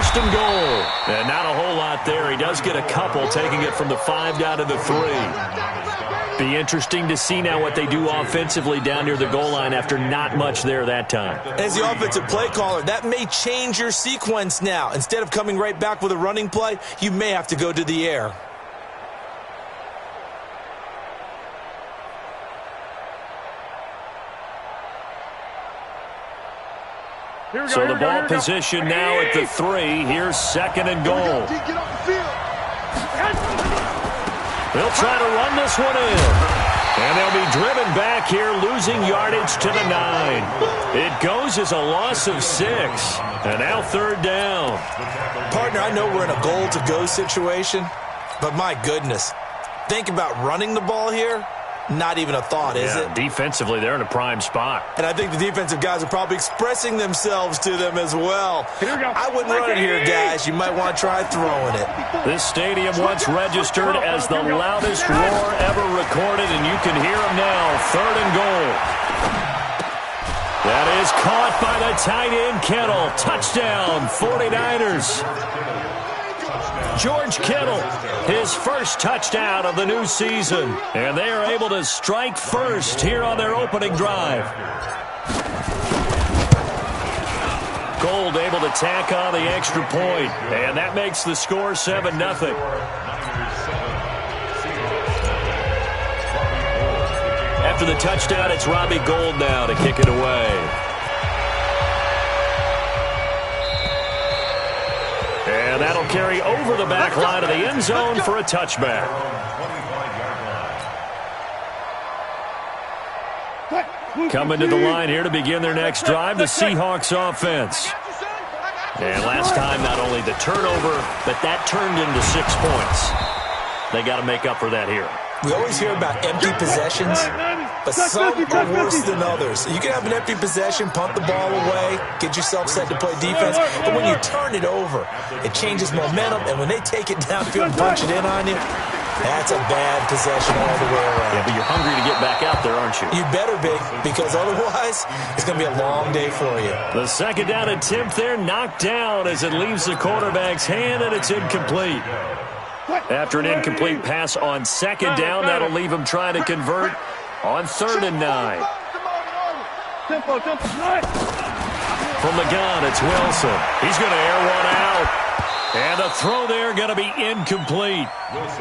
first and goal. And not a whole lot there. He does get a couple, taking it from the 5 down to the 3. Be interesting to see now what they do offensively down near the goal line after not much there that time. As the offensive play caller, that may change your sequence now. Instead of coming right back with a running play, you may have to go to the air. So the ball position now at the 3. Here's second and goal. They'll try to run this one in. And they'll be driven back here, losing yardage to the 9. It goes as a loss of 6. And now third down. Partner, I know we're in a goal-to-go situation, but my goodness. Think about running the ball here. Not even a thought, is it? Defensively, they're in a prime spot. And I think the defensive guys are probably expressing themselves to them as well. I wouldn't run it here, guys. You might want to try throwing it. This stadium once registered as the loudest roar ever recorded, and you can hear them now. Third and goal. That is caught by the tight end, Kittle. Touchdown, 49ers. George Kittle, his first touchdown of the new season. And they are able to strike first here on their opening drive. Gold able to tack on the extra point. And that makes the score 7-0. After the touchdown, it's Robbie Gould now to kick it away. And that'll carry over the back line of the end zone for a touchback. Coming to the line here to begin their next drive, the Seahawks offense. And last time, not only the turnover, but that turned into 6 points. They got to make up for that here. We always hear about empty possessions, but some are worse than others. You can have an empty possession, punt the ball away, get yourself set to play defense, but when you turn it over, it changes momentum, and when they take it downfield and punch it in on you, that's a bad possession all the way around. Yeah, but you're hungry to get back out there, aren't you? You better be, because otherwise, it's going to be a long day for you. The second down attempt there knocked down as it leaves the quarterback's hand, and it's incomplete. After an incomplete pass on second down, that'll leave him trying to convert on 3rd and 9. From the gun, it's Wilson. He's going to air one out. And the throw there going to be incomplete.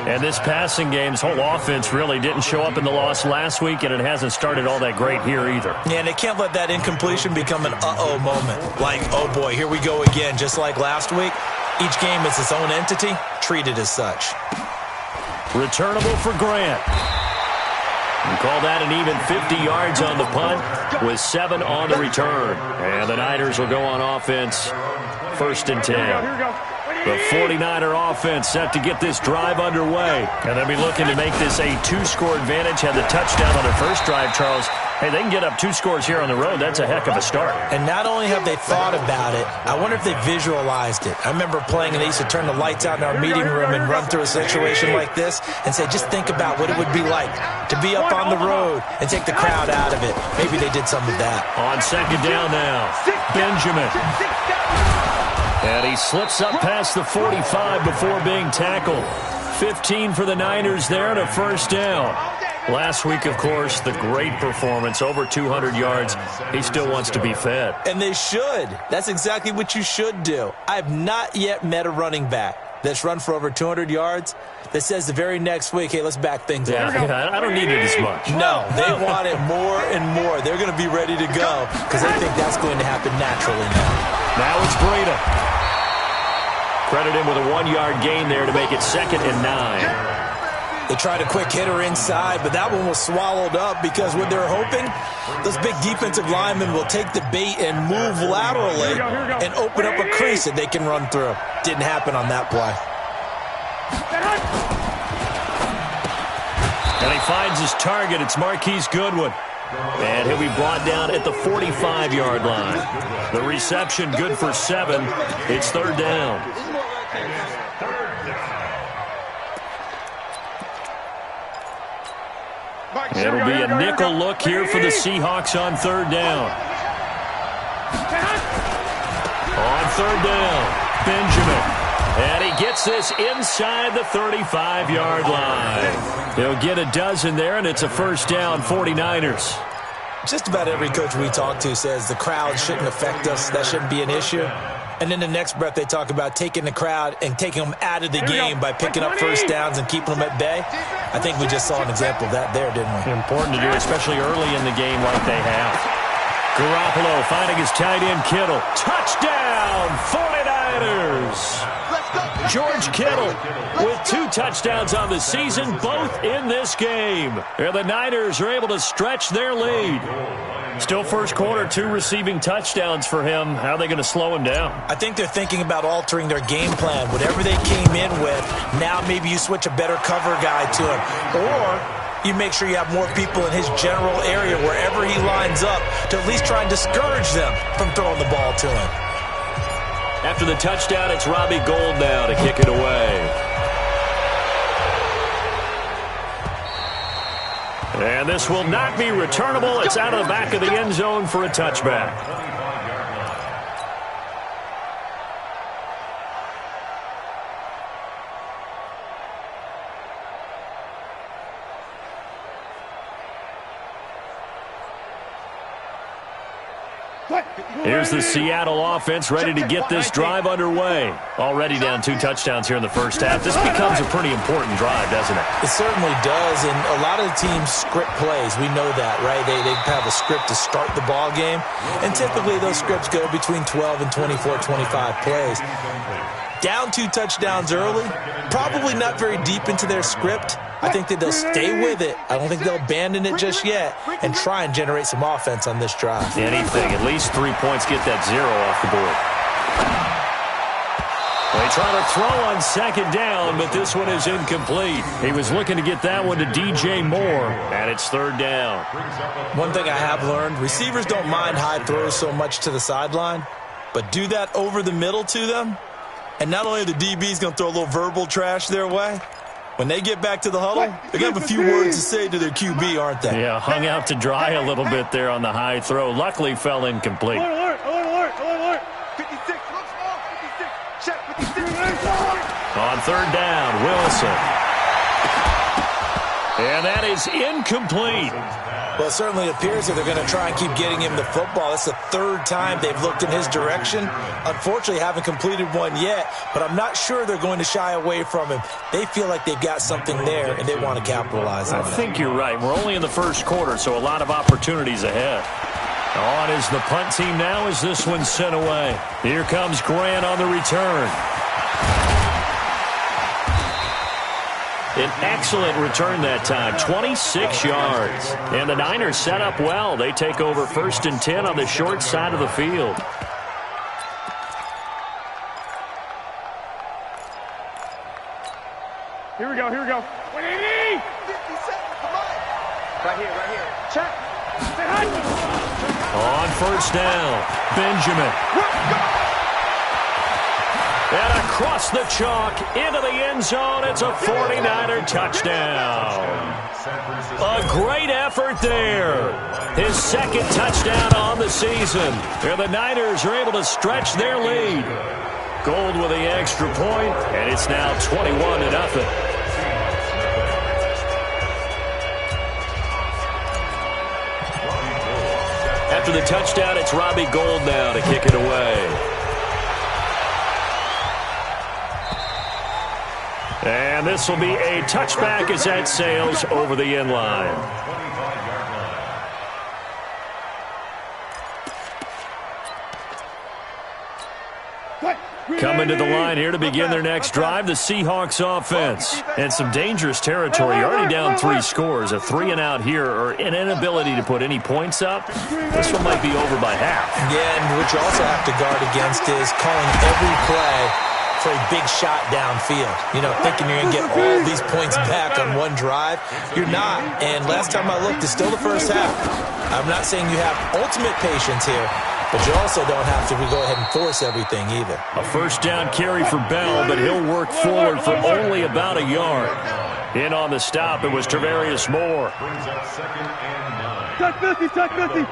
And this passing game's whole offense really didn't show up in the loss last week, and it hasn't started all that great here either. Yeah, and they can't let that incompletion become an uh-oh moment. Like, oh boy, here we go again, just like last week. Each game is its own entity, treated as such. Returnable for Grant. We call that an even 50 yards on the punt with 7 on the return. And the Niners will go on offense, 1st and 10. The 49er offense set to get this drive underway. And they'll be looking to make this a 2-score advantage. Had the touchdown on their first drive, Charles. Hey, they can get up 2 scores here on the road. That's a heck of a start. And not only have they thought about it, I wonder if they visualized it. I remember playing, and they used to turn the lights out in our meeting room and run through a situation like this and say, just think about what it would be like to be up on the road and take the crowd out of it. Maybe they did some of that. On second down now, Benjamin. And he slips up past the 45 before being tackled. 15 for the Niners there and a first down. Last week, of course, the great performance, over 200 yards. He still wants to be fed. And they should. That's exactly what you should do. I have not yet met a running back that's run for over 200 yards that says the very next week, hey, let's back things up. Yeah, I don't need it as much. No, they want it more and more. They're going to be ready to go because they think that's going to happen naturally now. Now it's Breida. Credit him with a 1-yard gain there to make it 2nd and 9. They tried a quick hitter inside, but that one was swallowed up because what they're hoping, those big defensive linemen will take the bait and move laterally and open up a crease that they can run through. Didn't happen on that play. And he finds his target. It's Marquise Goodwin. And he'll be brought down at the 45-yard line. The reception good for 7. It's 3rd down. It'll be a nickel look here for the Seahawks on 3rd down. On 3rd down, Benjamin. gets this inside the 35-yard line. He'll get a dozen there, and it's a first down, 49ers. Just about every coach we talk to says the crowd shouldn't affect us. That shouldn't be an issue. And in the next breath, they talk about taking the crowd and taking them out of the game by picking up first downs and keeping them at bay. I think we just saw an example of that there, didn't we? Important to do, especially early in the game like they have. Garoppolo finding his tight end Kittle. Touchdown, 49ers! George Kittle with 2 touchdowns on the season, both in this game. And the Niners are able to stretch their lead. Still first quarter, 2 receiving touchdowns for him. How are they going to slow him down? I think they're thinking about altering their game plan. Whatever they came in with, now maybe you switch a better cover guy to him. Or you make sure you have more people in his general area wherever he lines up to at least try and discourage them from throwing the ball to him. After the touchdown, it's Robbie Gould now to kick it away. And this will not be returnable. It's out of the back of the end zone for a touchback. Here's the Seattle offense ready to get this drive underway. Already down 2 touchdowns here in the first half. This becomes a pretty important drive, doesn't it? It certainly does, and a lot of the teams script plays. We know that, right? They have a script to start the ball game, and typically those scripts go between 12 and 24, 25 plays. Down 2 touchdowns early, probably not very deep into their script. I think that they'll stay with it. I don't think they'll abandon it just yet and try and generate some offense on this drive. Anything, at least 3 points, get that 0 off the board. They try to throw on second down, but this one is incomplete. He was looking to get that one to DJ Moore, and it's third down. One thing I have learned, receivers don't mind high throws so much to the sideline, but do that over the middle to them, and not only are the DBs going to throw a little verbal trash their way, when they get back to the huddle, they're going to have a few words to say to their QB, aren't they? Yeah, hung out to dry a little bit there on the high throw. Luckily fell incomplete. Alert. 56, looks off, 56, check 56. On third down, Wilson. And that is incomplete. Well, it certainly appears that they're going to try and keep getting him the football. That's the 3rd time they've looked in his direction. Unfortunately, haven't completed one yet, but I'm not sure they're going to shy away from him. They feel like they've got something there, and they want to capitalize on it. I think you're right. We're only in the first quarter, so a lot of opportunities ahead. On is the punt team now as this one's sent away. Here comes Grant on the return. An excellent return that time, 26 yards. And the Niners set up well. They take over 1st and 10 on the short side of the field. Here we go. 180. 50 seconds, come on. Right here. Check. Say hi. On first down, Benjamin. And across the chalk, into the end zone, it's a 49er touchdown. A great effort there. His 2nd touchdown on the season. And the Niners are able to stretch their lead. Gould with the extra point, and it's now 21-0. After the touchdown, it's Robbie Gould now to kick it away. And this will be a touchback as that sails over the end line. Coming to the line here to begin their next drive, the Seahawks offense. And some dangerous territory. Already down 3 scores. A 3-and-out here, or an inability to put any points up. This one might be over by half. Yeah, and what you also have to guard against is calling every play for a big shot downfield. You know, thinking you're going to get all these points back on one drive. You're not. And last time I looked, it's still the first half. I'm not saying you have ultimate patience here, but you also don't have to go ahead and force everything either. A first down carry for Bell, but he'll work forward for only about a yard. In on the stop, it was Travarius Moore. Touch 50.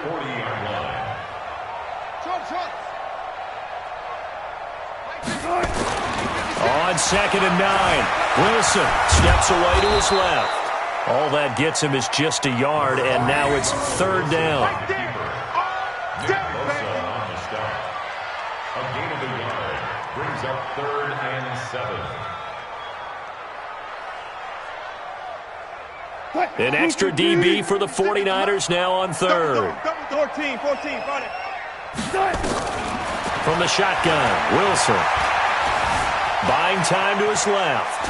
On 2nd and 9, Wilson steps away to his left. All that gets him is just a yard, and now it's 3rd down. A gain of a yard brings up 3rd and 7. An extra DB for the 49ers now on 3rd. 14, From the shotgun, Wilson. Buying time to his left.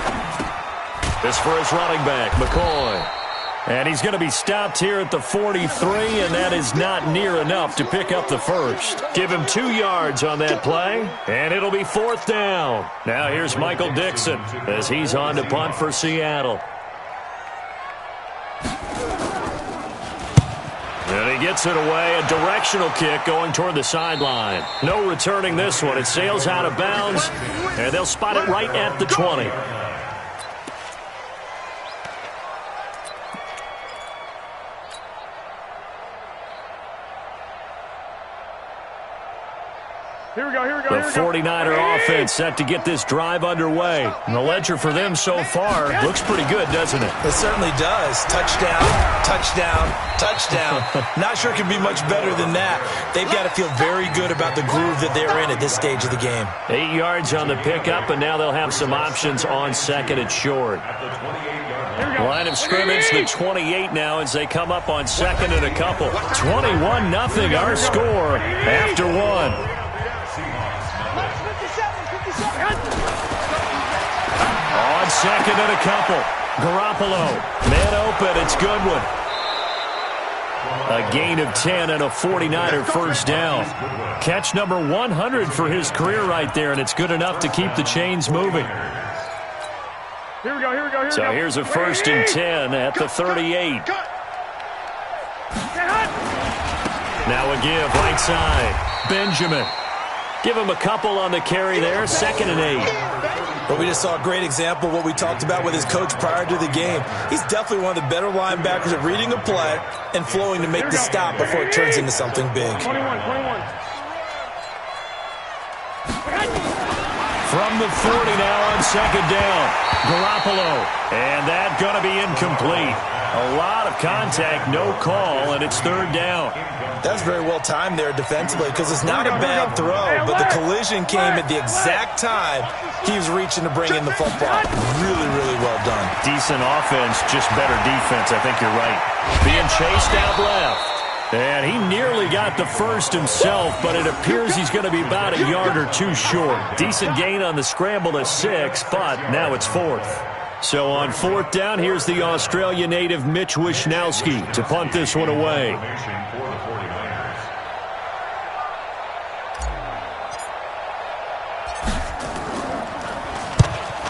This for his running back, McCoy. And he's going to be stopped here at the 43, and that is not near enough to pick up the first. Give him 2 yards on that play, and it'll be 4th down. Now here's Michael Dixon as he's on to punt for Seattle. And he gets it away, a directional kick going toward the sideline. No returning this one. It sails out of bounds, and they'll spot it right at the 20. Here we go. The 49er offense set to get this drive underway. And the ledger for them so far looks pretty good, doesn't it? It certainly does. Touchdown, touchdown, touchdown. Not sure it can be much better than that. They've got to feel very good about the groove that they're in at this stage of the game. 8 yards on the pickup, and now they'll have some options on 2nd and short. Line of scrimmage, the 28 now as they come up on 2nd and a couple. 21-0 our score after 1. On 2nd and a couple. Garoppolo. Man open. It's Goodwin. A gain of 10 and a 49er first down. Catch number 100 for his career right there, and it's good enough to keep the chains moving. Here we go. So here's a 1st and 10 at the 38. Now a give right side. Benjamin. Give him a couple on the carry there. 2nd and 8. But we just saw a great example of what we talked about with his coach prior to the game. He's definitely one of the better linebackers at reading a play and flowing to make the stop before it turns into something big. 21. From the 40 now on 2nd down. Garoppolo. And that's going to be incomplete. A lot of contact, no call, and it's 3rd down. That's very well timed there defensively because it's not a bad throw, but the collision came at the exact time he was reaching to bring in the football. Really, really well done. Decent offense, just better defense. I think you're right. Being chased out left. And he nearly got the first himself, but it appears he's going to be about a yard or 2 short. Decent gain on the scramble to 6, but now it's 4th. So on 4th down, here's the Australia native Mitch Wishnowski to punt this one away.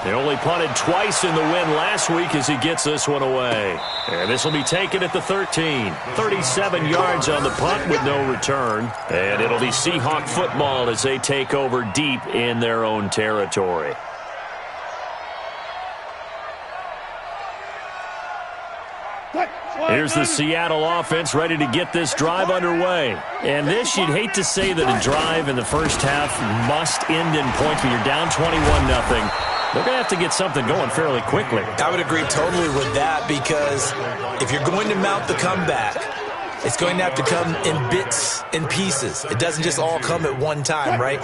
They only punted twice in the win last week as he gets this one away. And this will be taken at the 13. 37 yards on the punt with no return. And it'll be Seahawk football as they take over deep in their own territory. Here's the Seattle offense ready to get this drive underway. And this, you'd hate to say that a drive in the first half must end in points when you're down 21-0. They're going to have to get something going fairly quickly. I would agree totally with that because if you're going to mount the comeback, it's going to have to come in bits and pieces. It doesn't just all come at one time, right?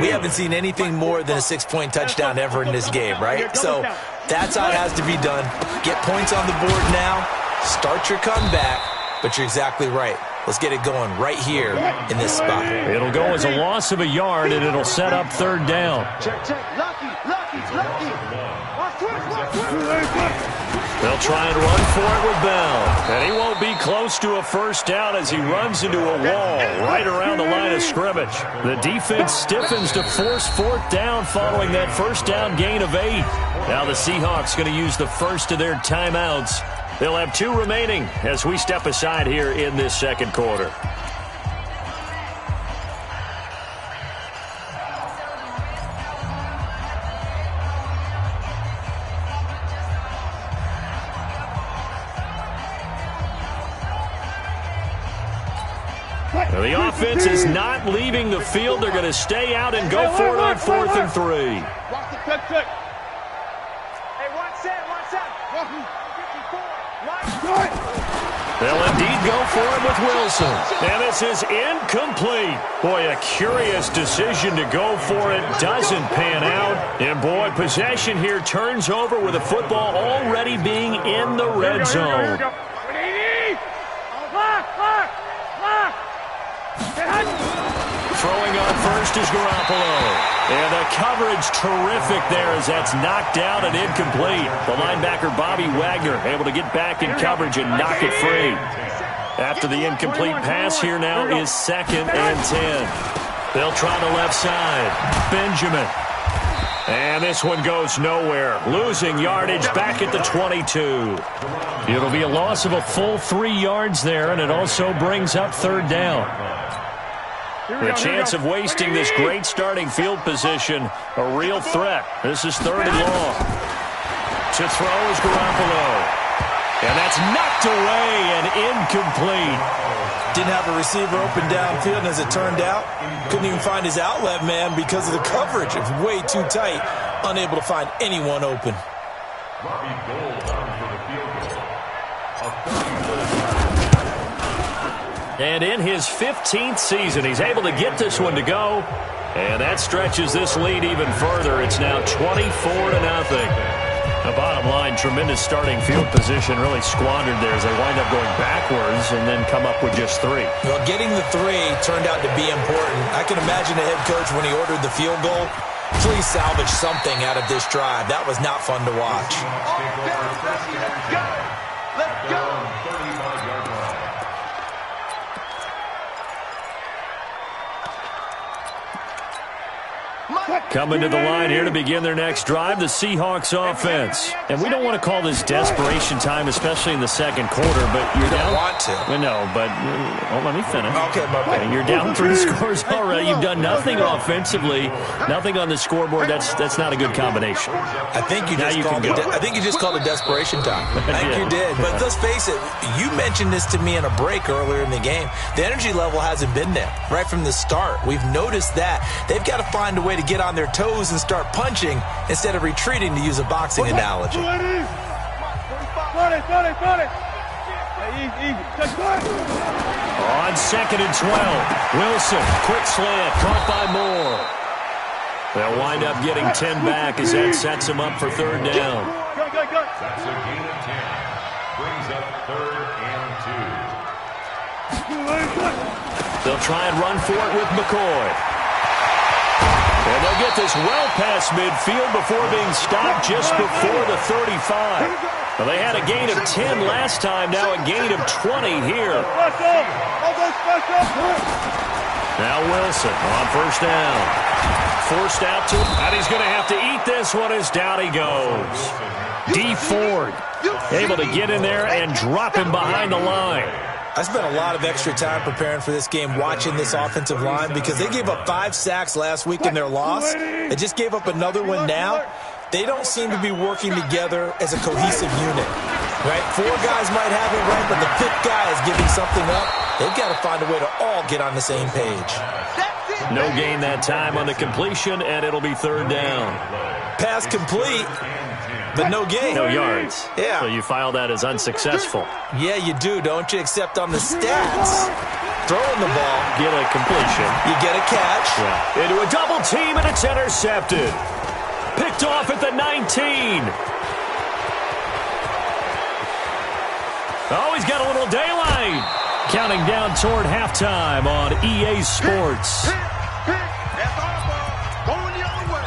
We haven't seen anything more than a 6-point touchdown ever in this game, right? So that's how it has to be done. Get points on the board now. Start your comeback, but you're exactly right. Let's get it going right here in this spot. It'll go as a loss of a yard, and it'll set up 3rd down. Check. Lucky. They'll try and run for it with Bell. And he won't be close to a first down as he runs into a wall right around the line of scrimmage. The defense stiffens to force 4th down following that first down gain of 8. Now the Seahawks going to use the first of their timeouts. They'll have 2 remaining as we step aside here in this second quarter. The offense is not leaving the field. They're going to stay out and go for it on 4th and 3. Hey, one set. 54. They'll indeed go for it with Wilson. And this is incomplete. Boy, a curious decision to go for it. Doesn't pan out. And boy, possession here turns over with the football already being in the red zone. Throwing on first is Garoppolo. And the coverage terrific there as that's knocked out and incomplete. The linebacker, Bobby Wagner, able to get back in coverage and knock it free. After the incomplete pass, here now is 2nd and 10. They'll try the left side. Benjamin. And this one goes nowhere. Losing yardage back at the 22. It'll be a loss of a full 3 yards there, and it also brings up 3rd down. The chance of wasting this great starting field position, a real threat. This is 3rd and long. To throw is Garoppolo. And that's knocked away and incomplete. Didn't have a receiver open downfield, and as it turned out, couldn't even find his outlet man because of the coverage. It was way too tight, unable to find anyone open. And in his 15th season, he's able to get this one to go. And that stretches this lead even further. It's now 24-0. The bottom line, tremendous starting field position, really squandered there as they wind up going backwards and then come up with just 3. Well, getting the 3 turned out to be important. I can imagine the head coach when he ordered the field goal. Please salvage something out of this drive. That was not fun to watch. Let's go. Coming to the line here to begin their next drive, the Seahawks offense. And we don't want to call this desperation time, especially in the 2nd quarter, but you're down. Don't want to. No, but let me finish. Okay. You're down 3 scores already. You've done nothing offensively, nothing on the scoreboard. That's not a good combination. I think you just called it desperation time. I think you did. But let's face it, you mentioned this to me in a break earlier in the game. The energy level hasn't been there right from the start. We've noticed that. They've got to find a way to get on their toes and start punching instead of retreating, to use a boxing analogy. On 2nd and 12, Wilson, quick slant, caught by Moore. They'll wind up getting 10 back as that sets them up for 3rd down. That's a gain of 10. Brings up 3rd and 2. They'll try and run for it with McCoy. And they'll get this well past midfield before being stopped just before the 35. Well, they had a gain of 10 last time, now a gain of 20 here. Now Wilson on 1st down. Forced out to him, and he's going to have to eat this one as down he goes. D. Ford able to get in there and drop him behind the line. I spent a lot of extra time preparing for this game, watching this offensive line, because they gave up 5 sacks last week in their loss. They just gave up another one now. They don't seem to be working together as a cohesive unit, right? 4 guys might have it right, but the 5th guy is giving something up. They've got to find a way to all get on the same page. No gain that time on the completion, and it'll be 3rd down. Pass complete, but no gain. No yards. Yeah. So you file that as unsuccessful. Yeah, you do, don't you? Except on the stats. Throwing the ball. Get a completion. You get a catch. Yeah. Into a double team, and it's intercepted. Picked off at the 19. Oh, he's got a little daylight. Counting down toward halftime on EA Sports. That's our ball. Going the other way.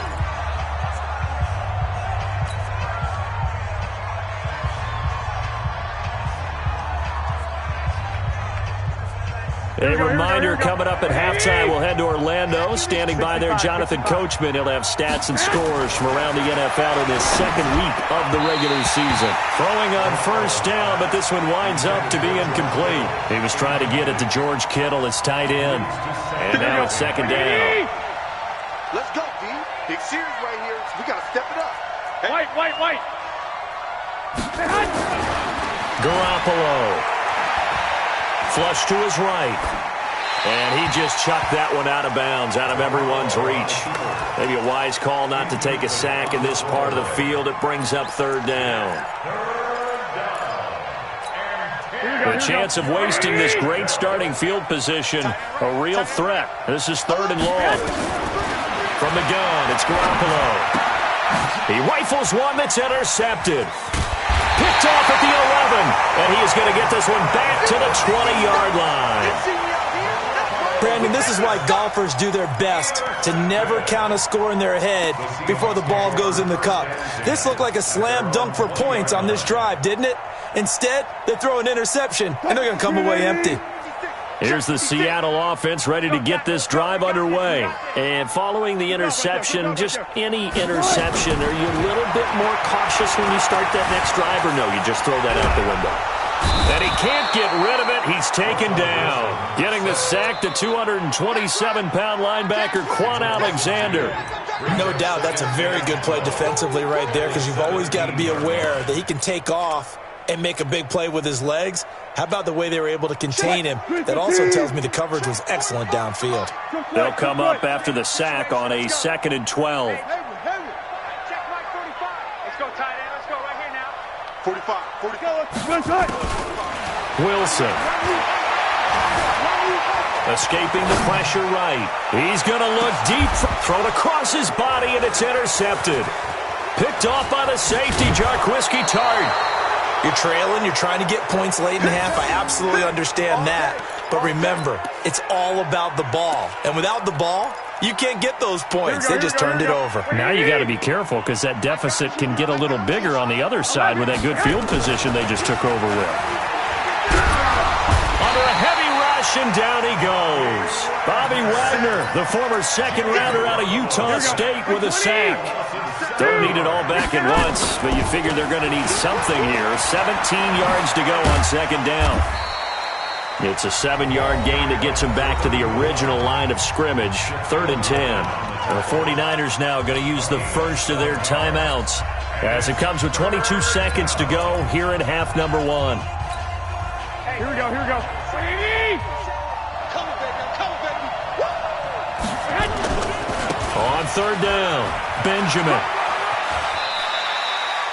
A reminder coming up at halftime, we'll head to Orlando. Standing by there, Jonathan Coachman. He'll have stats and scores from around the NFL in his 2nd week of the regular season. Throwing on 1st down, but this one winds up to be incomplete. He was trying to get it to George Kittle, his tight end. And now it's 2nd down. Let's go, D. Big series right here. We got to step it up. Hey. White. Garoppolo. Flush to his right. And he just chucked that one out of bounds, out of everyone's reach. Maybe a wise call not to take a sack in this part of the field. It brings up third down. The chance of wasting this great starting field position, a real threat. This is third and long. From the gun, it's Garoppolo. He rifles one that's intercepted. Picked off at the 11, and he is going to get this one back to the 20-yard line. Brandon, this is why golfers do their best to never count a score in their head before the ball goes in the cup. This looked like a slam dunk for points on this drive, didn't it? Instead, they throw an interception, and they're going to come away empty. Here's the Seattle offense ready to get this drive underway. And following the interception, just any interception, are you a little bit more cautious when you start that next drive, or no, you just throw that out the window? And he can't get rid of it. He's taken down. Getting the sack, the 227-pound linebacker, Quan Alexander. No doubt that's a very good play defensively right there, because you've always got to be aware that he can take off and make a big play with his legs. How about the way they were able to contain him? That also tells me the coverage was excellent downfield. They'll come up after the sack on a 2nd and 12. Check right 45. Let's go, tight end. Let's go right here now. 45. Wilson. Escaping the pressure right. He's going to look deep. Thrown across his body, and it's intercepted. Picked off by the safety, Jarquiski Tart. You're trailing, you're trying to get points late in the half. I absolutely understand that. But remember, it's all about the ball. And without the ball, you can't get those points. They just turned it over. Now you got to be careful, because that deficit can get a little bigger on the other side with that good field position they just took over with. Under a heavy rush, and down he goes. Bobby Wagner, the former second-rounder out of Utah State, with a sack. Don't need it all back at once, but you figure they're going to need something here. 17 yards to go on second down. It's a 7-yard gain that gets them back to the original line of scrimmage. 3rd and 10. And the 49ers now going to use the first of their timeouts as it comes with 22 seconds to go here in half number 1. Hey, here we go, here we go. Come on, baby. On 3rd down, Benjamin.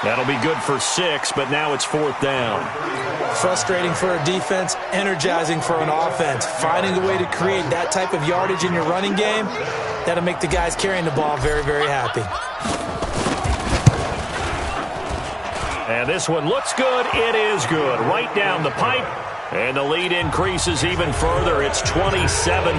That'll be good for 6, but now it's 4th down. Frustrating for a defense, energizing for an offense. Finding a way to create that type of yardage in your running game, that'll make the guys carrying the ball very, very happy. And this one looks good. It is good. Right down the pipe. And the lead increases even further. It's 27-0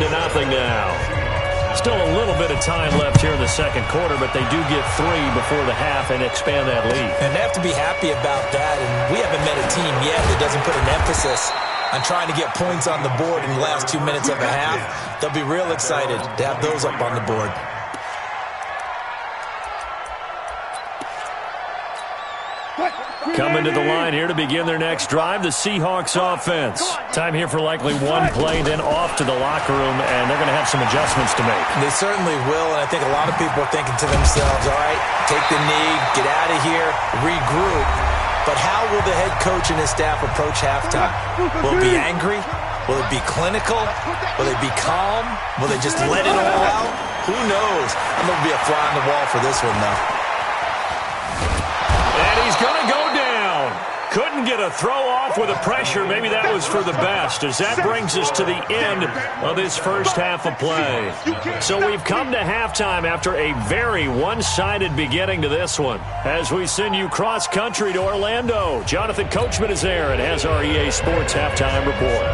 now. Still a little bit of time left here in the second quarter, but they do get 3 before the half and expand that lead. And they have to be happy about that. And we haven't met a team yet that doesn't put an emphasis on trying to get points on the board in the last 2 minutes of a half. They'll be real excited to have those up on the board. Coming to the line here to begin their next drive, the Seahawks offense. Time here for likely one play, then off to the locker room, and they're going to have some adjustments to make. They certainly will, and I think a lot of people are thinking to themselves, all right, take the knee, get out of here, regroup. But how will the head coach and his staff approach halftime? Will it be angry? Will it be clinical? Will they be calm? Will they just let it all out? Who knows? I'm going to be a fly on the wall for this one, though. And he's going to go down. Couldn't get a throw off with the pressure. Maybe that was for the best, as that brings us to the end of this first half of play. So we've come to halftime after a very one-sided beginning to this one. As we send you cross-country to Orlando, Jonathan Coachman is there and has our EA Sports halftime report.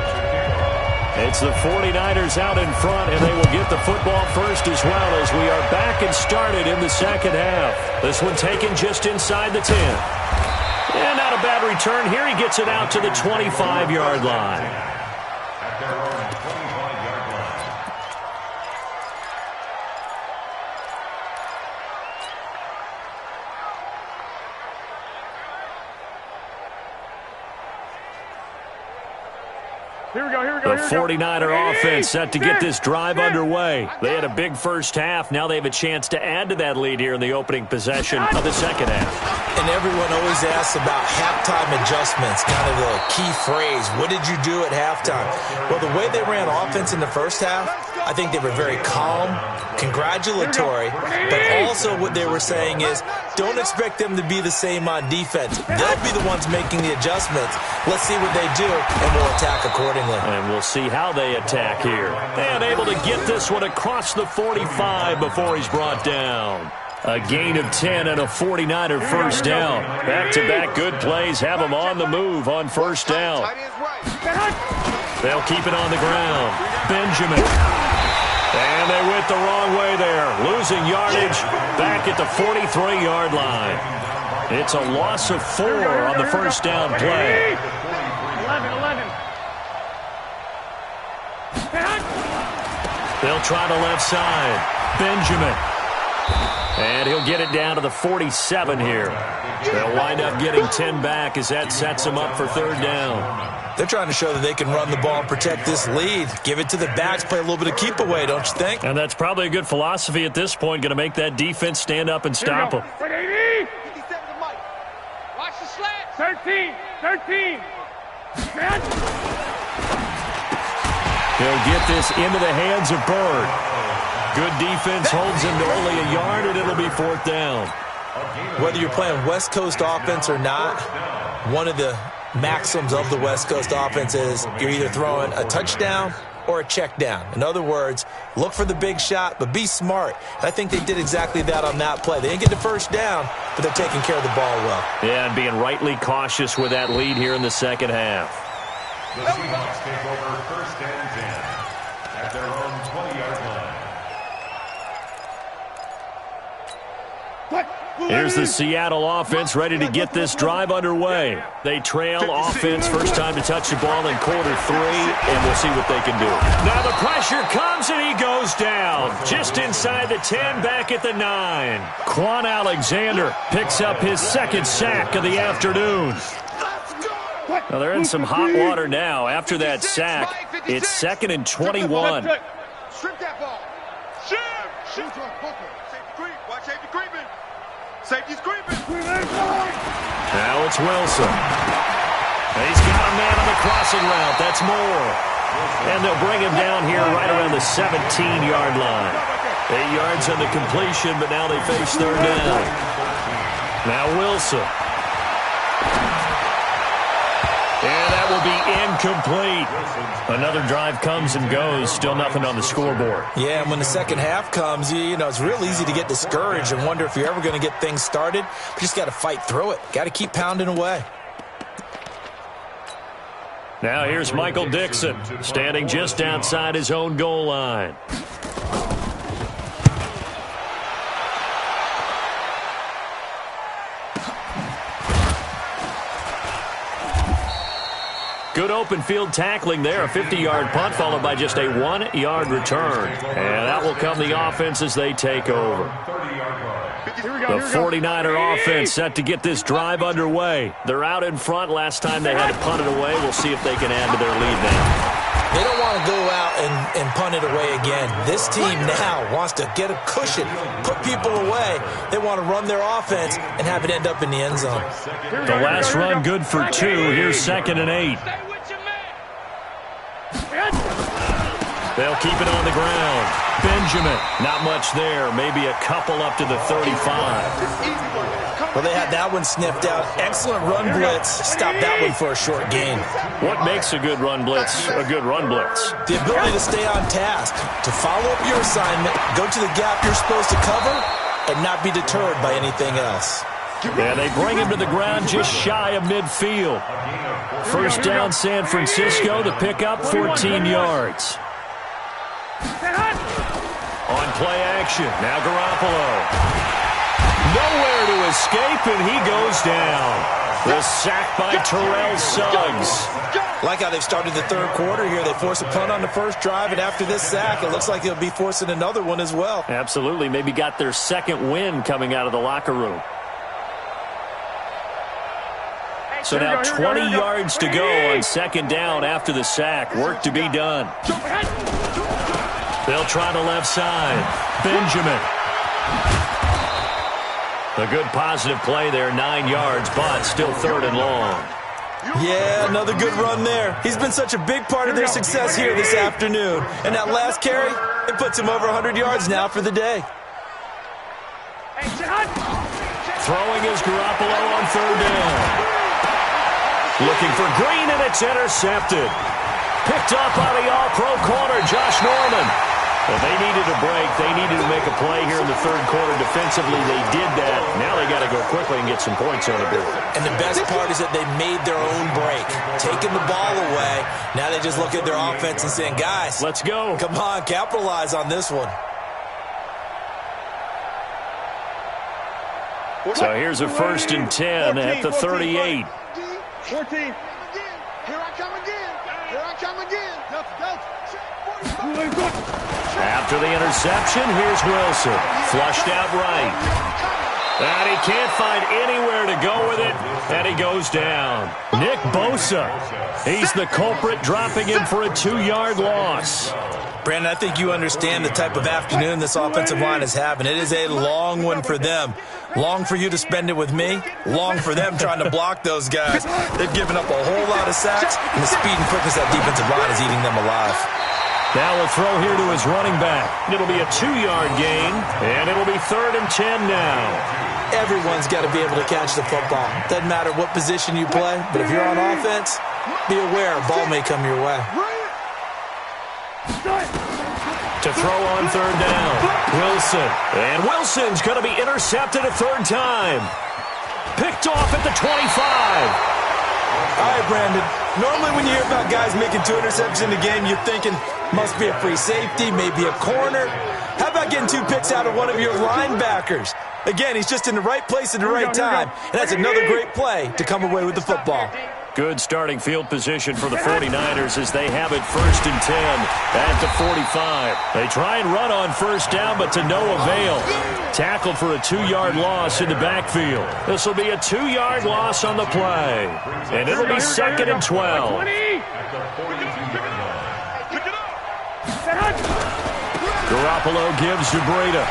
It's the 49ers out in front, and they will get the football first as well, as we are back and started in the second half. This one taken just inside the 10. And not a bad return here. He gets it out to the 25-yard line. Here we go. The 49er offense set to get this drive underway. They had a big first half. Now they have a chance to add to that lead here in the opening possession of the second half. And everyone always asks about halftime adjustments, kind of the key phrase. What did you do at halftime? Well, the way they ran offense in the first half, I think they were very calm, congratulatory, but also what they were saying is don't expect them to be the same on defense. They'll be the ones making the adjustments. Let's see what they do, and we'll attack accordingly. And we'll see how they attack here. And able to get this one across the 45 before he's brought down. A gain of 10 and a 49er first down. Back-to-back good plays have them on the move on first down. They'll keep it on the ground. Benjamin. And they went the wrong way there. Losing yardage back at the 43-yard line. It's a loss of 4 on the first down play. 11. They'll try the left side. Benjamin. And he'll get it down to the 47 here. They'll wind up getting 10 back as that sets them up for third down. They're trying to show that they can run the ball and protect this lead. Give it to the backs, play a little bit of keep away, don't you think? And that's probably a good philosophy at this point, going to make that defense stand up and stop them. Watch the slant. 13. He'll get this into the hands of Bird. Good defense holds him to only a yard, and it'll be fourth down. Whether you're playing West Coast offense or not, one of the maxims of the West Coast offense is you're either throwing a touchdown or a check down. In other words, look for the big shot, but be smart. And I think they did exactly that on that play. They didn't get the first down, but they're taking care of the ball well. Yeah, and being rightly cautious with that lead here in the second half. The Seahawks take over first and 10 at their own 20-yard line. Here's the Seattle offense ready to get this drive underway. They trail offense first time to touch the ball in quarter 3, and we'll see what they can do. Now the pressure comes, and he goes down. Just inside the 10, back at the 9. Quan Alexander picks up his second sack of the afternoon. Now they're in some hot water now. After that sack, it's 2nd and 21. Strip that ball. Shoot. Watch safety creeping. Safety's creeping. Now it's Wilson. He's got a man on the crossing route. That's Moore. And they'll bring him down here right around the 17-yard line. 8 yards on the completion, but now they face third down. Now Wilson. And that will be incomplete. Another drive comes and goes. Still nothing on the scoreboard. Yeah, and when the second half comes, you know, it's real easy to get discouraged and wonder if you're ever going to get things started. But you just got to fight through it. Got to keep pounding away. Now here's Michael Dixon, standing just outside his own goal line. Good open field tackling there. A 50-yard punt followed by just a 1-yard return. And that will come the offense as they take over. The 49er offense set to get this drive underway. They're out in front. Last time they had to punt it away. We'll see if they can add to their lead now. They don't want to go out and punt it away again. This team now wants to get a cushion, put people away. They want to run their offense and have it end up in the end zone. The last run good for 2. Here's 2nd and 8. They'll keep it on the ground. Benjamin, not much there. Maybe a couple up to the 35. Well, they had that one sniffed out. Excellent run blitz. Stop that one for a short gain. What makes a good run blitz a good run blitz? The ability to stay on task, to follow up your assignment, go to the gap you're supposed to cover, and not be deterred by anything else. Yeah, they bring him to the ground just shy of midfield. First down, San Francisco. The pickup, 14 yards. On play action, now Garoppolo. Nowhere to escape, and he goes down. The sack by Terrell Suggs. Like how they've started the third quarter here. They force a punt on the first drive, and after this sack, it looks like they'll be forcing another one as well. Absolutely. Maybe got their second win coming out of the locker room. So now 20 yards to go on second down after the sack. Work to be done. They'll try the left side. Benjamin. A good positive play there, 9 yards, but still third and long. Yeah, another good run there. He's been such a big part of their success here this afternoon. And that last carry, it puts him over 100 yards now for the day. Throwing is Garoppolo on third down. Looking for Green, and it's intercepted. Picked up by the all-pro corner, Josh Norman. Well, they needed a break. They needed to make a play here in the third quarter. Defensively, they did that. Now they got to go quickly and get some points on the board. And the best part is that they made their own break, taking the ball away. Now they just look at their offense and saying, guys, let's go. Come on, capitalize on this one. So here's a 1st and 10 at the 38. 14. Here I come again. Here I come again. After the interception, here's Wilson. Flushed out right. And he can't find anywhere to go with it, and he goes down. Nick Bosa, he's the culprit, dropping him for a 2-yard loss. Brandon, I think you understand the type of afternoon this offensive line is having. It is a long one for them. Long for you to spend it with me. Long for them trying to block those guys. They've given up a whole lot of sacks, and the speed and quickness of that defensive line is eating them alive. Now a throw here to his running back. It'll be a 2-yard gain, and it'll be 3rd and 10 now. Everyone's got to be able to catch the football. Doesn't matter what position you play, but if you're on offense, be aware a ball may come your way. To throw on third down, Wilson. And Wilson's going to be intercepted a third time. Picked off at the 25. All right, Brandon. Normally when you hear about guys making 2 interceptions in a game, you're thinking must be a free safety, maybe a corner. How about getting 2 picks out of one of your linebackers? Again, he's just in the right place at the right time. And that's another great play to come away with the football. Good starting field position for the 49ers as they have it 1st and 10 at the 45. They try and run on first down, but to no avail. Tackled for a 2-yard loss in the backfield. This will be a 2-yard loss on the play. And it'll be 2nd and 12. Garoppolo gives to Breida.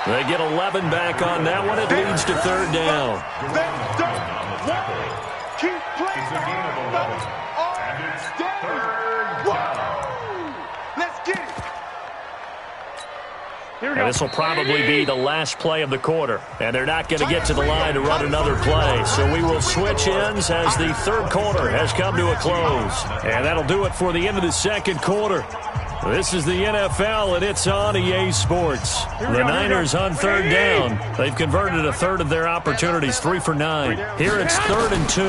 They get 11 back on that one. It leads to 3rd down. And this will probably be the last play of the quarter. And they're not going to get to the line to run another play. So we will switch ends as the third quarter has come to a close. And that'll do it for the end of the second quarter. This is the NFL, and it's on EA Sports. The Niners on third down. They've converted a third of their opportunities, 3 for 9. Here it's 3rd and 2.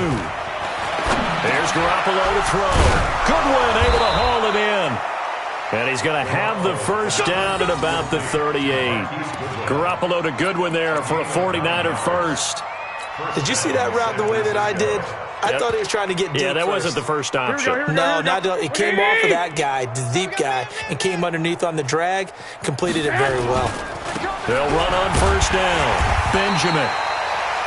There's Garoppolo to throw. Goodwin able to haul it in. And he's going to have the first down at about the 38. Garoppolo to Goodwin there for a 49er first. Did you see that route the way that I did? I thought he was trying to get deep. Yeah, that first. wasn't the first option. No, it came off of that guy, the deep guy, and came underneath on the drag, completed it very well. They'll run on first down. Benjamin.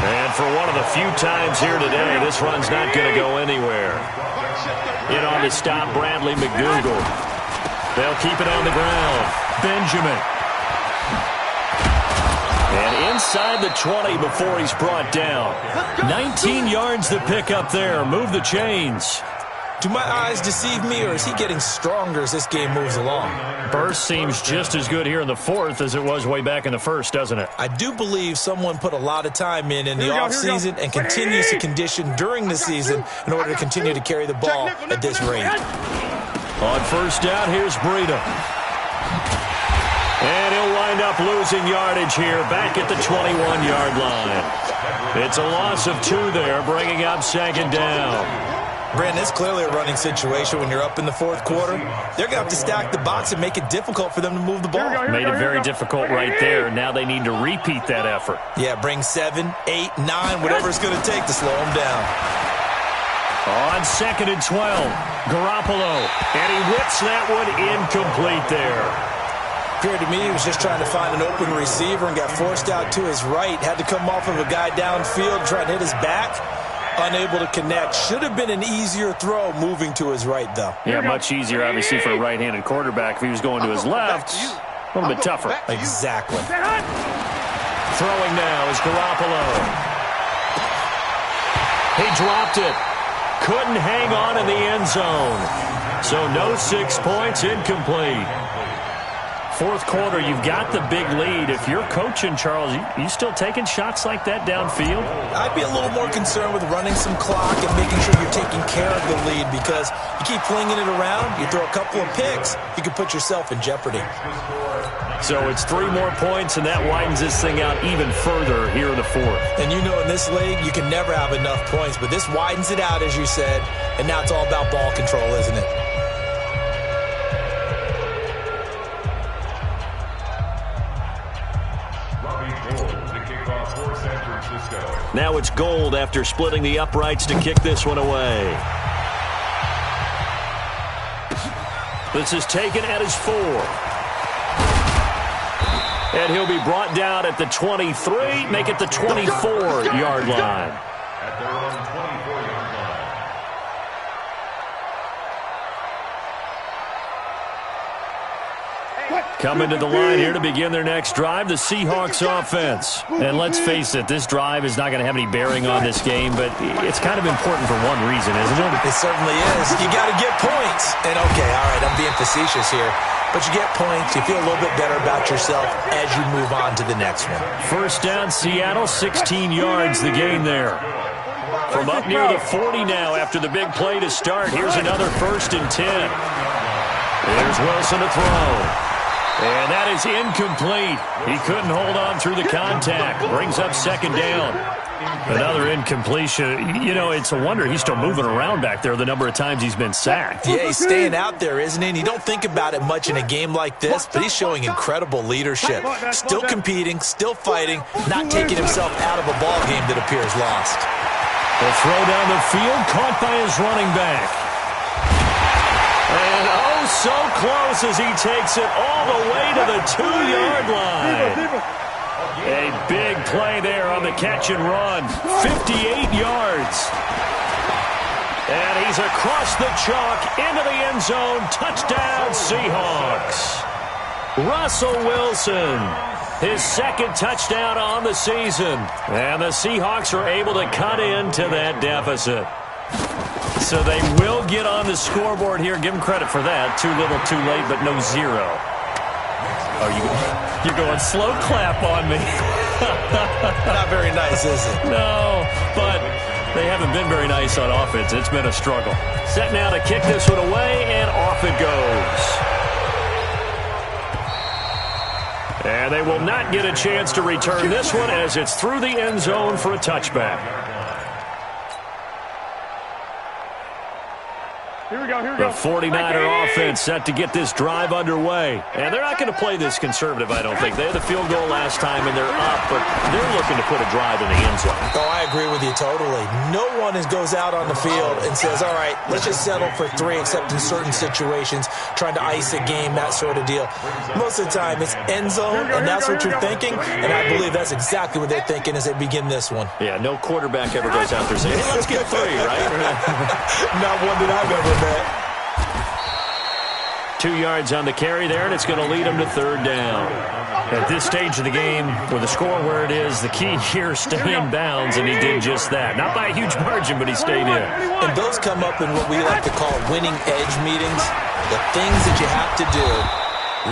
And for one of the few times here today, this run's not going to go anywhere. In on to stop Bradley McDougald. They'll keep it on the ground. Benjamin. And inside the 20 before he's brought down. 19 yards to pick up there. Move the chains. Do my eyes deceive me, or is he getting stronger as this game moves along? Burst seems just as good here in the fourth as it was way back in the first, doesn't it? I do believe someone put a lot of time in the offseason and continues to condition during the season in order to continue to carry the ball at this rate. On first down, here's Breida. And he'll wind up losing yardage here back at the 21-yard line. It's a loss of 2 there, bringing up second down. Brandon, it's clearly a running situation when you're up in the fourth quarter. They're going to have to stack the box and make it difficult for them to move the ball. Made it very difficult right there. Now they need to repeat that effort. Yeah, bring 7, 8, 9, whatever it's going to take to slow them down. On 2nd and 12, Garoppolo. And he whips that one incomplete there. appeared to me he was just trying to find an open receiver and got forced out to his right. Had to come off of a guy downfield, trying to hit his back. Unable to connect. Should have been an easier throw moving to his right, though. Yeah, much easier, obviously, for a right-handed quarterback. If he was going to his left, a little bit tougher. Exactly. Throwing now is Garoppolo. He dropped it. Couldn't hang on in the end zone. So no 6 points, incomplete. Fourth quarter, you've got the big lead. If you're coaching, Charles, you still taking shots like that downfield? I'd be a little more concerned with running some clock and making sure you're taking care of the lead, because you keep flinging it around, you throw a couple of picks, you can put yourself in jeopardy. So it's 3 more points, and that widens this thing out even further here in the fourth. And you know in this league, you can never have enough points, but this widens it out, as you said, and now it's all about ball control, isn't it? Now it's Gold after splitting the uprights to kick this one away. This is taken at his 4. And he'll be brought down at the 23, make it the 24-yard line. At their own 24-yard line. Coming to the line here to begin their next drive, the Seahawks offense. And let's face it, this drive is not going to have any bearing on this game, but it's kind of important for one reason, isn't it? It certainly is. You got to get points. And okay, all right, I'm being facetious here, but you get points, you feel a little bit better about yourself as you move on to the next one. First down, Seattle, 16 yards the gain there. From up near the 40 now after the big play to start. Here's another 1st and 10. There's Wilson to throw. And that is incomplete. He couldn't hold on through the contact. Brings up 2nd down. Another incompletion. You know, it's a wonder he's still moving around back there the number of times he's been sacked. Yeah, he's staying out there, isn't he? And you don't think about it much in a game like this, but he's showing incredible leadership. Still competing, still fighting, not taking himself out of a ball game that appears lost. The throw down the field, caught by his running back. And oh, so close as he takes it all the way to the 2-yard line. A big play there on the catch and run. 58 yards. And he's across the chalk into the end zone. Touchdown, Seahawks. Russell Wilson, his 2nd touchdown on the season. And the Seahawks are able to cut into that deficit. So they will get on the scoreboard here. Give them credit for that. Too little, too late, but no 0. You're going slow clap on me. Not very nice, is it? No, but they haven't been very nice on offense. It's been a struggle. Set now to kick this one away, and off it goes. And they will not get a chance to return this one as it's through the end zone for a touchback. Here we go, here we The go. 49er offense set to get this drive underway. And they're not going to play this conservative, I don't think. They had the field goal last time, and they're up, but they're looking to put a drive in the end zone. Oh, I agree with you totally. No one goes out on the field and says, all right, let's just settle for 3, except in certain situations, trying to ice a game, that sort of deal. Most of the time, it's end zone, and that's what you're thinking, and I believe that's exactly what they're thinking as they begin this one. Yeah, no quarterback ever goes out there saying, hey, let's get 3, right? Not one that I've ever met. 2 yards on the carry there, and it's going to lead them to 3rd down. At this stage of the game, with the score where it is, the key here, stay in bounds, and he did just that. Not by a huge margin, but he stayed in. And those come up in what we like to call winning edge meetings. The things that you have to do,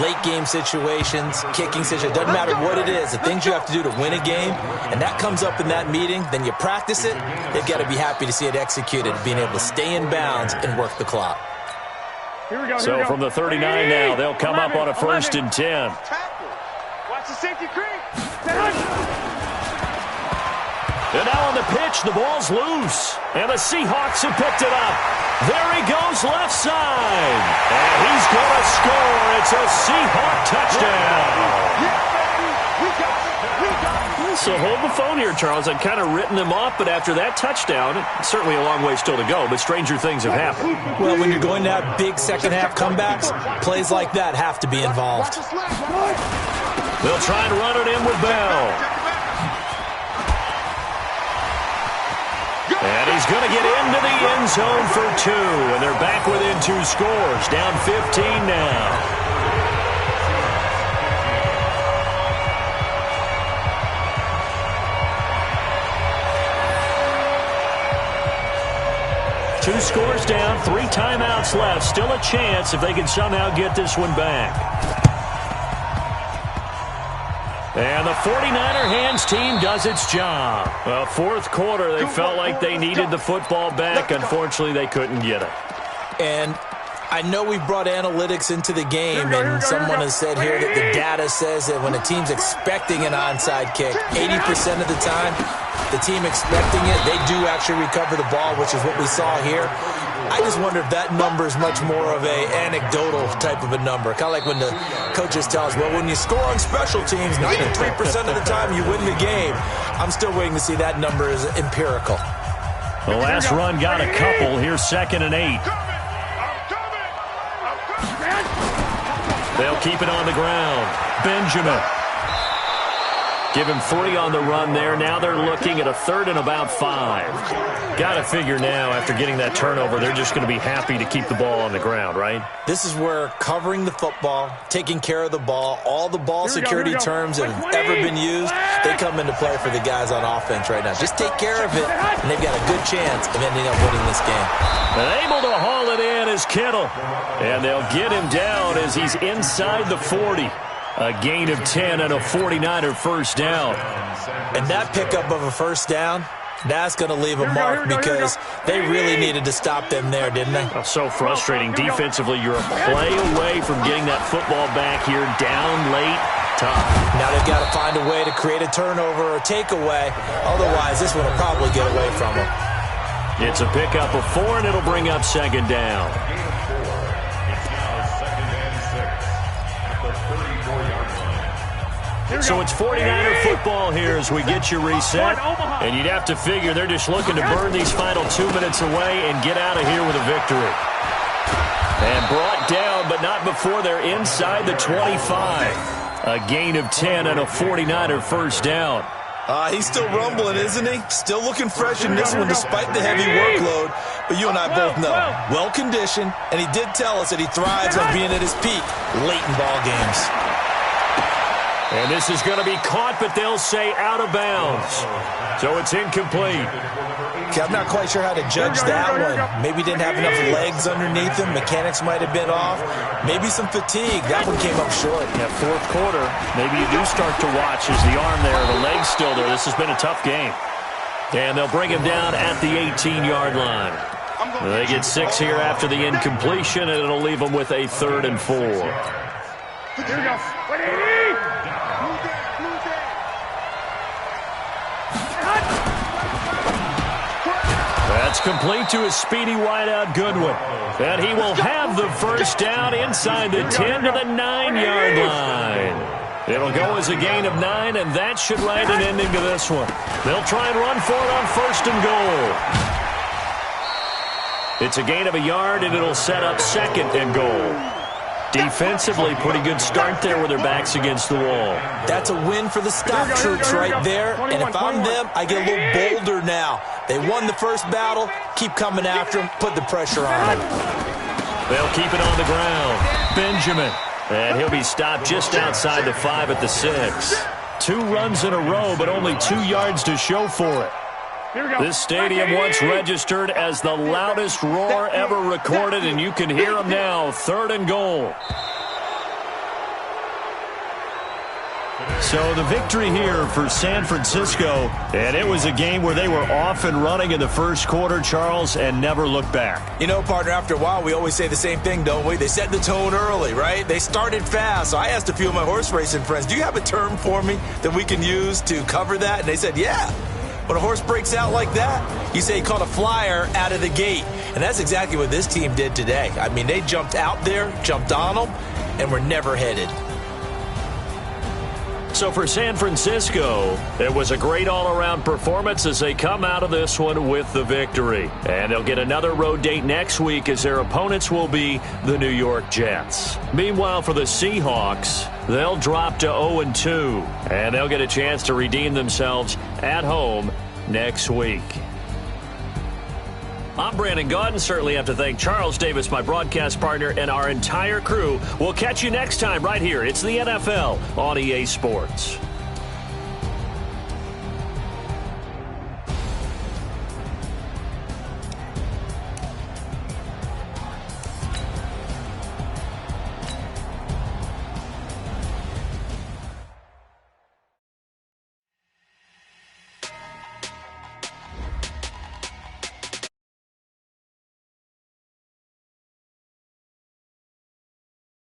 late game situations, kicking situations, doesn't matter what it is, the things you have to do to win a game, and that comes up in that meeting, then you practice it, they've got to be happy to see it executed, being able to stay in bounds and work the clock. Here we go, So from the 39 now, they'll come up on a 1st and 10. Watch the safety creep. And now on the pitch, the ball's loose. And the Seahawks have picked it up. There he goes left side. And he's going to score. It's a Seahawk touchdown. So hold the phone here, Charles. I'd kind of written them off, but after that touchdown, certainly a long way still to go, but stranger things have happened. Well, when you're going to have big second-half comebacks, plays like that have to be involved. They'll try and run it in with Bell. And he's going to get into the end zone for 2, and they're back within 2 scores, down 15 now. Two scores down, 3 timeouts left. Still a chance if they can somehow get this one back. And the 49er hands team does its job. Well, fourth quarter, they felt like they needed the football back. Unfortunately, they couldn't get it. And I know we brought analytics into the game, and someone has said here that the data says that when a team's expecting an onside kick, 80% of the time, the team expecting it, they do actually recover the ball, which is what we saw here. I just wonder if that number is much more of a anecdotal type of a number. Kind of like when the coaches tell us, well, when you score on special teams, 93% of the time you win the game. I'm still waiting to see that number is empirical. The last run got a couple. Here's 2nd and 8. They'll keep it on the ground. Benjamin. Give him 3 on the run there. Now they're looking at a 3rd and about 5. Got to figure now, after getting that turnover, they're just going to be happy to keep the ball on the ground, right? This is where covering the football, taking care of the ball, all the ball security terms that have ever been used, they come into play for the guys on offense right now. Just take care of it, and they've got a good chance of ending up winning this game. And able to haul it in is Kittle. And they'll get him down as he's inside the 40. A gain of 10 and a 49er first down. And that pickup of a first down, that's going to leave a mark because they really needed to stop them there, didn't they? Oh, so frustrating. Defensively, you're a play away from getting that football back here, down late, tough. Now they've got to find a way to create a turnover or takeaway. Otherwise, this one will probably get away from them. It's a pickup of 4, and it'll bring up 2nd down. So it's 49er football here as we get you reset. And you'd have to figure they're just looking to burn these final 2 minutes away and get out of here with a victory. And brought down, but not before they're inside the 25. A gain of 10 and a 49er first down. He's still rumbling, isn't he? Still looking fresh in this one despite the heavy workload. But you and I both know, well-conditioned, and he did tell us that he thrives on being at his peak late in ball games. And this is going to be caught, but they'll say out of bounds. So it's incomplete. Okay, I'm not quite sure how to judge that one. Maybe didn't have enough legs underneath him. Mechanics might have been off. Maybe some fatigue. That one came up short. Yeah, fourth quarter, maybe you do start to watch as the arm there, the leg's still there. This has been a tough game. And they'll bring him down at the 18-yard line. They get 6 here after the incompletion, and it'll leave them with a 3rd and 4. Here we go. That's complete to his speedy wideout Goodwin. And he will have the first down inside the 10 to the 9-yard line. It'll go as a gain of 9, and that should write an ending to this one. They'll try and run for it on 1st and goal. It's a gain of a yard, and it'll set up 2nd and goal. Defensively, pretty good start there with their backs against the wall. That's a win for the stop troops right there. And if I'm them, I get a little bolder now. They won the first battle. Keep coming after them. Put the pressure on them. They'll keep it on the ground. Benjamin. And he'll be stopped just outside the 5 at the 6. 2 runs in a row, but only 2 yards to show for it. This stadium once registered as the loudest roar ever recorded, and you can hear them now. 3rd and goal. So the victory here for San Francisco, and it was a game where they were off and running in the first quarter, Charles, and never looked back. You know, partner, after a while, we always say the same thing, don't we? They set the tone early, right? They started fast. So I asked a few of my horse racing friends, do you have a term for me that we can use to cover that? And they said, yeah. When a horse breaks out like that, you say he caught a flyer out of the gate. And that's exactly what this team did today. I mean, they jumped out there, jumped on them, and were never headed. So for San Francisco, it was a great all-around performance as they come out of this one with the victory. And they'll get another road date next week as their opponents will be the New York Jets. Meanwhile, for the Seahawks, they'll drop to 0-2, and they'll get a chance to redeem themselves at home next week. I'm Brandon Gaudin. Certainly have to thank Charles Davis, my broadcast partner, and our entire crew. We'll catch you next time right here. It's the NFL on EA Sports.